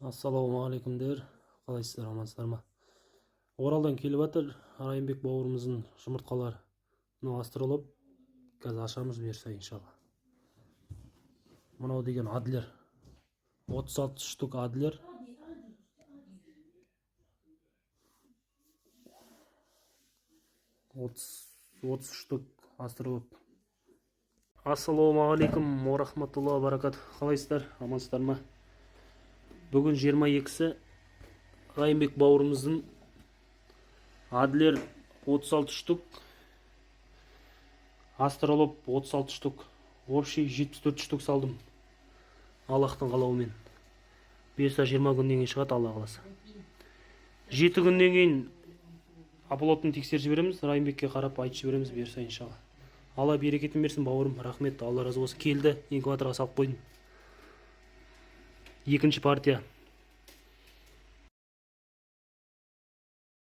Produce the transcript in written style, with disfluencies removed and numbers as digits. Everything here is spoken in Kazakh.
Ассалаумағалейкумдер, қалайсыздар, амансыздар ма? Оралдан келіп жатыр Райымбек бауырымыздың жұмыртқалары. Мынау астролоб, қазір ашамыз бұйырса иншалла. Мынау деген адлер, 36 штук адлер. Отыз штук астролоб. Ассалаумағалейкум ва рахматулла ва баракат. Қалайсыздар, амансыздар ма? Бүгін 22-сі Райымбек бауырымыздың адлер 36 штук, астролоб 36 штук, общий 74 штук салдым. Аллахтың қалауымен. Бұйырса 20 күннен кейін шығады, Алла қаласа. 7 күннен кейін оплотын тексеріп жібереміз, Райымбекке қарап айтып жібереміз, бұйырса иншалла. Алла берекетін берсін бауырым, рахмет, Алла разы болсын. Келді, инкубаторға салып қойдым. Екінші партия.